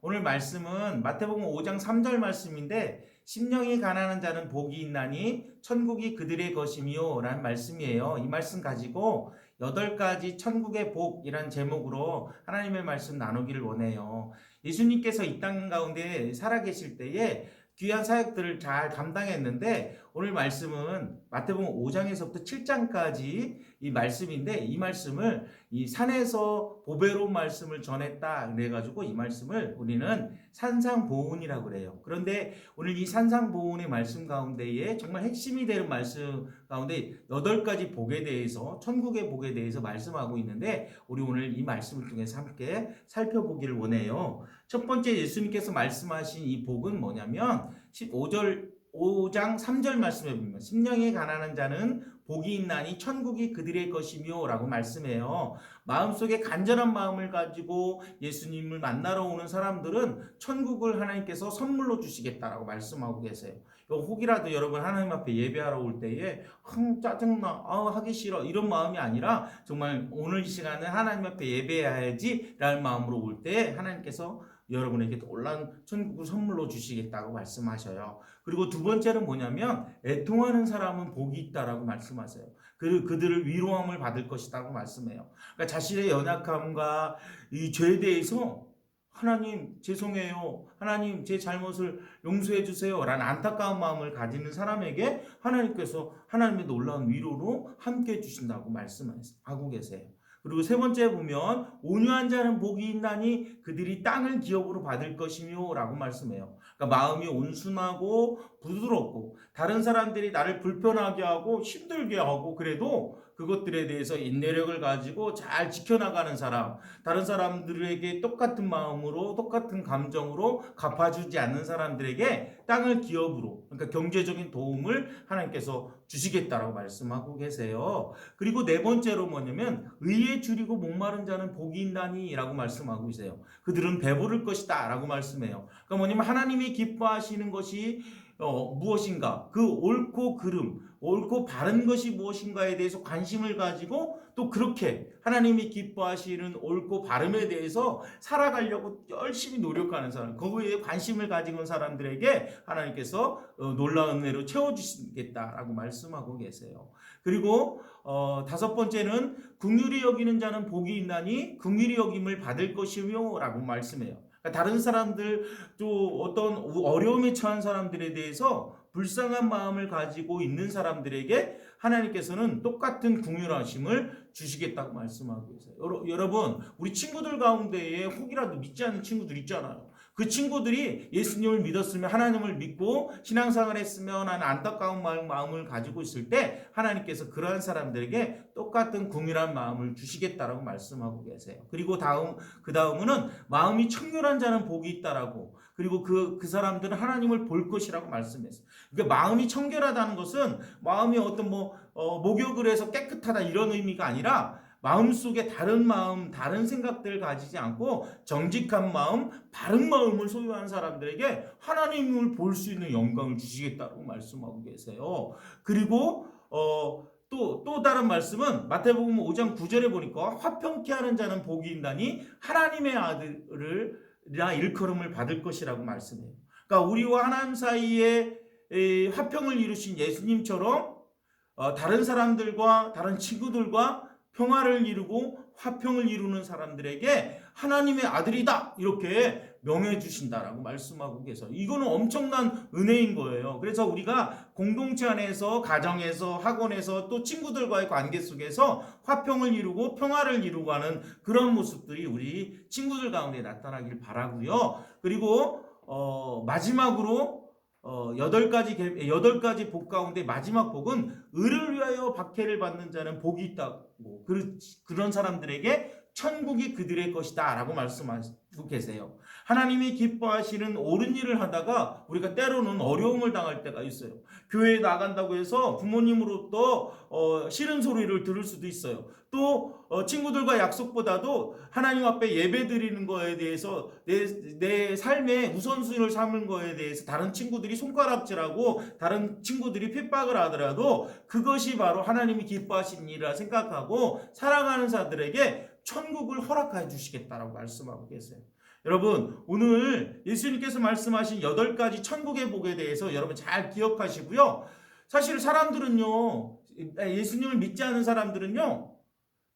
오늘 말씀은 마태복음 5장 3절 말씀인데 심령이 가난한 자는 복이 있나니 천국이 그들의 것이며 라는 말씀이에요. 이 말씀 가지고 8가지 천국의 복이란 제목으로 하나님의 말씀 나누기를 원해요. 예수님께서 이 땅 가운데 살아계실 때에 귀한 사역들을 잘 감당했는데 오늘 말씀은 마태복음 5장에서부터 7장까지 이 말씀인데 이 말씀을 이 산에서 보배로운 말씀을 전했다 그래가지고 이 말씀을 우리는 산상보훈이라고 그래요. 그런데 오늘 이 산상보훈의 말씀 가운데에 정말 핵심이 되는 말씀 가운데 8가지 복에 대해서 천국의 복에 대해서 말씀하고 있는데 우리 오늘 이 말씀을 통해서 함께 살펴보기를 원해요. 첫 번째 예수님께서 말씀하신 이 복은 뭐냐면 5장 3절 말씀에 보면 심령이 가난한 자는 복이 있나니 천국이 그들의 것이며 라고 말씀해요. 마음속에 간절한 마음을 가지고 예수님을 만나러 오는 사람들은 천국을 하나님께서 선물로 주시겠다라고 말씀하고 계세요. 혹이라도 여러분 하나님 앞에 예배하러 올 때에 짜증나, 하기 싫어 이런 마음이 아니라 정말 오늘 이 시간은 하나님 앞에 예배해야지 라는 마음으로 올 때 하나님께서 여러분에게 놀라운 천국을 선물로 주시겠다고 말씀하셔요. 그리고 두 번째는 뭐냐면 애통하는 사람은 복이 있다라고 말씀하세요. 그들을 위로함을 받을 것이라고 말씀해요. 그러니까 자신의 연약함과 이 죄에 대해서 하나님 죄송해요. 하나님 제 잘못을 용서해 주세요. 라는 안타까운 마음을 가지는 사람에게 하나님께서 하나님의 놀라운 위로로 함께 해주신다고 말씀하고 계세요. 그리고 세 번째 보면 온유한 자는 복이 있나니 그들이 땅을 기업으로 받을 것이며 라고 말씀해요. 그러니까 마음이 온순하고 부드럽고 다른 사람들이 나를 불편하게 하고 힘들게 하고 그래도 그것들에 대해서 인내력을 가지고 잘 지켜나가는 사람, 다른 사람들에게 똑같은 마음으로 똑같은 감정으로 갚아주지 않는 사람들에게 땅을 기업으로 그러니까 경제적인 도움을 하나님께서 주시겠다라고 말씀하고 계세요. 그리고 네 번째로 뭐냐면 의에 줄이고 목마른 자는 복이 있나니 라고 말씀하고 있어요. 그들은 배부를 것이다 라고 말씀해요. 그러니까 뭐냐면 하나님이 기뻐하시는 것이 무엇인가 그 옳고 그름 옳고 바른 것이 무엇인가에 대해서 관심을 가지고 또 그렇게 하나님이 기뻐하시는 옳고 바름에 대해서 살아가려고 열심히 노력하는 사람 거기에 관심을 가지고 사람들에게 하나님께서 놀라운 은혜로 채워주시겠다라고 말씀하고 계세요. 그리고 다섯 번째는 긍휼히 여기는 자는 복이 있나니 긍휼히 여김을 받을 것이며 라고 말씀해요. 다른 사람들 또 어떤 어려움에 처한 사람들에 대해서 불쌍한 마음을 가지고 있는 사람들에게 하나님께서는 똑같은 긍휼하심을 주시겠다고 말씀하고 계세요. 여러분 우리 친구들 가운데에 혹이라도 믿지 않는 친구들 있잖아요. 그 친구들이 예수님을 믿었으면 하나님을 믿고 신앙생활을 했으면 하는 안타까운 마음을 가지고 있을 때 하나님께서 그러한 사람들에게 똑같은 긍휼한 마음을 주시겠다라고 말씀하고 계세요. 그리고 그 다음은 마음이 청결한 자는 복이 있다라고 그리고 그 사람들은 하나님을 볼 것이라고 말씀했어요. 그러니까 마음이 청결하다는 것은 마음이 어떤 목욕을 해서 깨끗하다 이런 의미가 아니라 마음속에 다른 마음, 다른 생각들을 가지지 않고 정직한 마음, 바른 마음을 소유한 사람들에게 하나님을 볼 수 있는 영광을 주시겠다고 말씀하고 계세요. 그리고 또 다른 말씀은 마태복음 5장 9절에 보니까 화평케 하는 자는 복이 있나니 하나님의 아들이라 일컬음을 받을 것이라고 말씀해요. 그러니까 우리와 하나님 사이에 화평을 이루신 예수님처럼 다른 사람들과 다른 친구들과 평화를 이루고 화평을 이루는 사람들에게 하나님의 아들이다 이렇게 명해 주신다라고 말씀하고 계세요. 이거는 엄청난 은혜인 거예요. 그래서 우리가 공동체 안에서 가정에서 학원에서 또 친구들과의 관계 속에서 화평을 이루고 평화를 이루고 하는 그런 모습들이 우리 친구들 가운데 나타나길 바라고요. 그리고 마지막으로 8가지 복 가운데 마지막 복은 의를 위하여 박해를 받는 자는 복이 있다고 그런 사람들에게 천국이 그들의 것이다 라고 말씀하고 계세요. 하나님이 기뻐하시는 옳은 일을 하다가 우리가 때로는 어려움을 당할 때가 있어요. 교회에 나간다고 해서 부모님으로부터 싫은 소리를 들을 수도 있어요. 또 친구들과 약속보다도 하나님 앞에 예배 드리는 거에 대해서 내 삶의 우선순위를 삼은 거에 대해서 다른 친구들이 손가락질하고 다른 친구들이 핍박을 하더라도 그것이 바로 하나님이 기뻐하시는 일이라 생각하고 사랑하는 자들에게 천국을 허락해 주시겠다라고 말씀하고 계세요. 여러분, 오늘 예수님께서 말씀하신 8가지 천국의 복에 대해서 여러분 잘 기억하시고요. 사실 사람들은요, 예수님을 믿지 않은 사람들은요,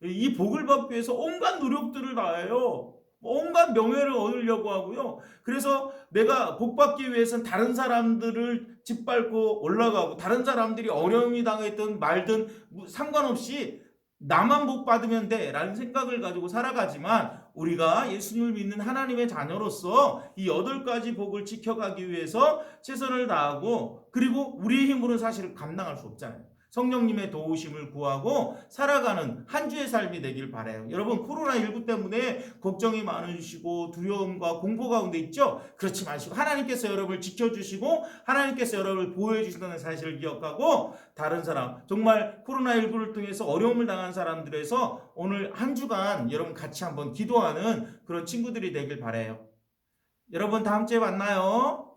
이 복을 받기 위해서 온갖 노력들을 다해요. 온갖 명예를 얻으려고 하고요. 그래서 내가 복 받기 위해서는 다른 사람들을 짓밟고 올라가고, 다른 사람들이 어려움이 당했든 말든 상관없이 나만 복 받으면 돼 라는 생각을 가지고 살아가지만, 우리가 예수님을 믿는 하나님의 자녀로서 이 8가지 복을 지켜가기 위해서 최선을 다하고, 그리고 우리의 힘으로는 사실 감당할 수 없잖아요. 성령님의 도우심을 구하고 살아가는 한 주의 삶이 되길 바라요. 여러분, 코로나19 때문에 걱정이 많으시고 두려움과 공포 가운데 있죠? 그렇지 마시고 하나님께서 여러분을 지켜주시고 하나님께서 여러분을 보호해 주신다는 사실을 기억하고, 다른 사람, 정말 코로나19를 통해서 어려움을 당한 사람들에서 오늘 한 주간 여러분 같이 한번 기도하는 그런 친구들이 되길 바라요. 여러분, 다음 주에 만나요.